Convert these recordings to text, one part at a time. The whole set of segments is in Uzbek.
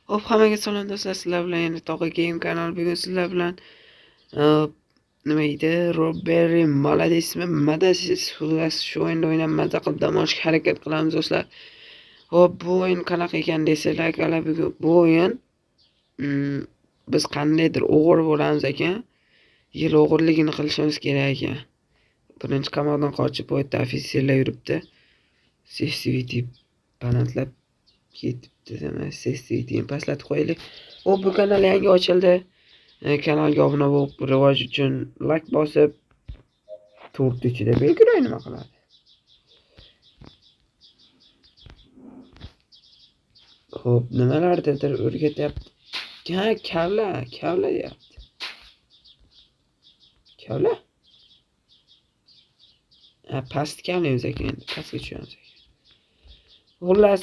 Hop, hammaga salom do'stlar, sizlar bilan yana Toqa Game kanali. Bugun sizlar bilan nima edi? Robbery Maladesmi? Madasiz xullas shu o'yinda o'ynab maza qilib dam olishga harakat qilamiz do'stlar. Hop, bu o'yin qanaqa ekan desanglar, bugun bu o'yin biz qandaydir o'g'ir bo'lamiz ekan. Yil o'g'irligini qilishimiz kerak ekan. Birinchi qamoqdan qochib, bu yerda ofitserlar yuribdi. CCTV panatlab ketibdi, demak CCTVni pastlatib qo'yaylik. Hop, bu kanal yangi ochildi. Kanalga obuna bo'lib, rivoj uchun like bosib, to'rt ichida belgiray nima qiladi. Hop, nimalardir o'rgatyapti. Kavla deyapti. Kavla? Past kavlaymiz ekan, pastga tushamiz ekan. Xullas,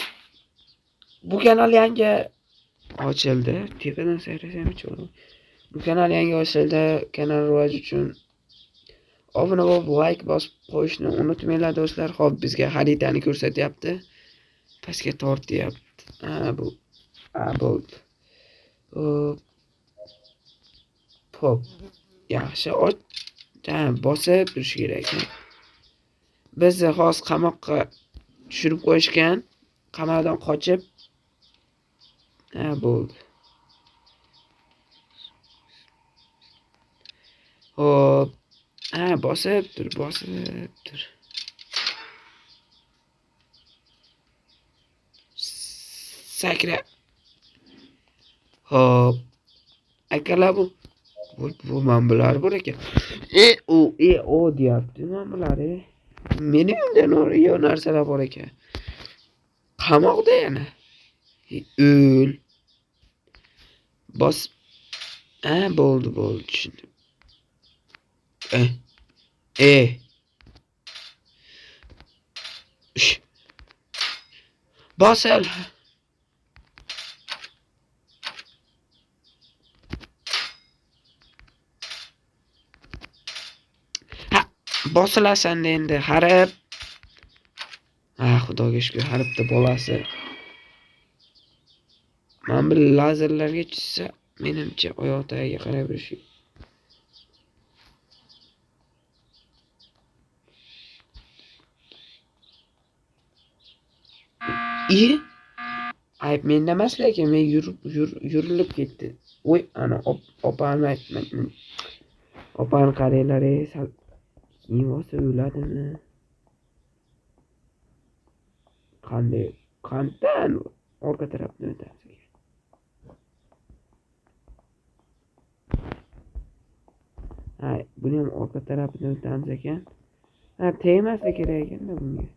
bu kanal yangi ochildi. Tepadan sayrasam chiqadi. Bu kanal yangi ochildi. Kanal rivoji uchun obuna bo'lib, like bosib qo'yishni unutmanglar do'stlar. Xo'p, bizga xaritani ko'rsatyapti. Pastga tortyapti. Bu bo'ldi. Hop. Yaxshi bosib turish kerak. Bizni xos qamoqqa tushirib qo'yishgan. Qamoqdan qochib bo'ldi. Hop. Bosib tur. Sakra. Hop. Akalar bu mambular bor ekan. O deyapti mambular. Meni undan o'riyo narsalar bor ekan. Qamoqda yana. O'l. Bos. Bo'ldi, tushundim. Bosel. Bosilasan endi, harib. Xudoga shukr, haribda bolasi. Men bir lazerlarga tushsa, menimcha oyoq tagiga qarab yurish. Ayb menda emas, lekin men yurilib ketdi. Voy, ana opani aytmayman. Opani qaranglar, sal keyin olsa o'ladimi? Qandan orqa tarafdan o'tamiz. Buni ham orqa tarafidan o'tamiz ekan. Tegmasa kerak ekanda bunga.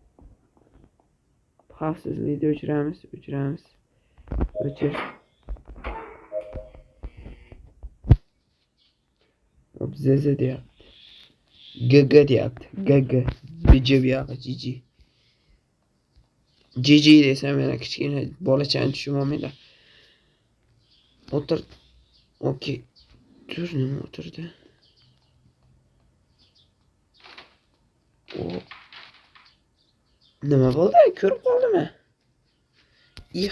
Xavfsizlikda o'chiramiz. O'chir. Hop, zeze deyapti. GG deyapti. GG. Bijib yo'q, jiji. Jiji desam yana kichkina bolachani tushunmayman. O'tir. Okey. Tur, nima o'tirdi? Nima bo'ldi? Ko'rib qoldimi?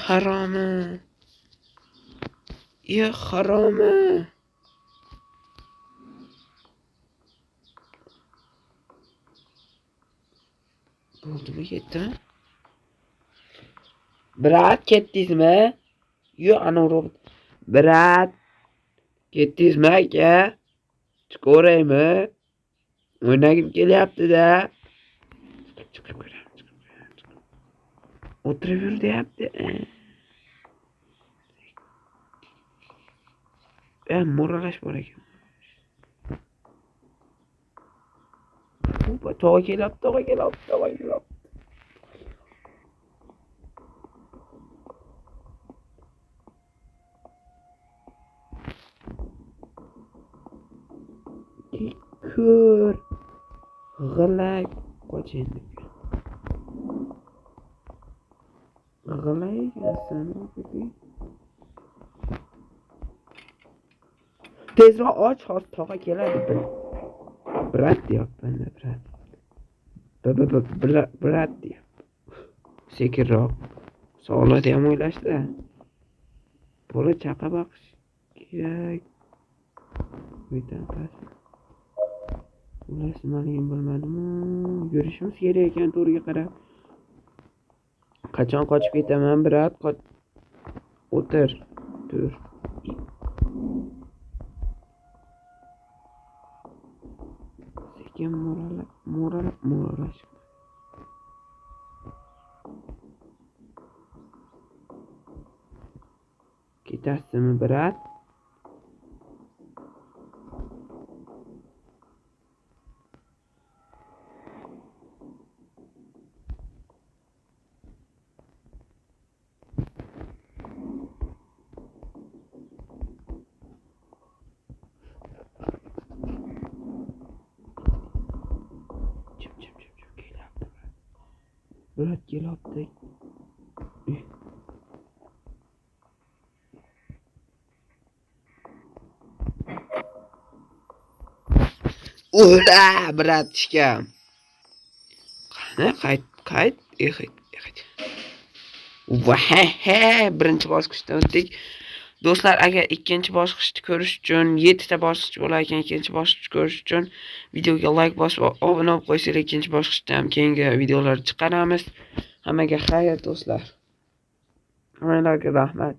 Haromi. Bo'ldimi, ketdimi? Brat, ketdingizmi? Ana robot. Brat, ketdingizmi aka? Chiqaveraymi? O'ynagim kelyapti-da. Chiqib ko'ramiz. O'tirib yur deyapti. Mo'ralash bor ekan. Tog'a kelyapti. Ko'r. G'ilak qo'chin. G'ilak asan o'qidi. Tezroq och, hozir tog'a keladi. Brat deyapman, brat deyapti. Sekinroq. Sog'liqni ham o'ylashdi. bola chaqa boqish kerak. Uydan past. Ular nimaligini bilmadimi? Yurishimiz kerak ekan to'riga qarab. Qachon qochib ketaman, brat? O'tir. Tur. Sekin mo'ralash. Ketasizmi, brat? Kelyapti. Brat kelyapti. Ula, bratishkam. Qani, qayt. Birinchi bosqichdan o'tdik. Do'stlar, agar ikkinchi bosqichni ko'rish uchun 7 ta bosqich bo'lar ekan, ikkinchi bosqichni ko'rish uchun videoga like bosib, obuna bo'lib qo'ysangiz, ikkinchi bosqichda ham keyingi videolar chiqaramiz. Hammaga xayr do'stlar. Hammalarga rahmat.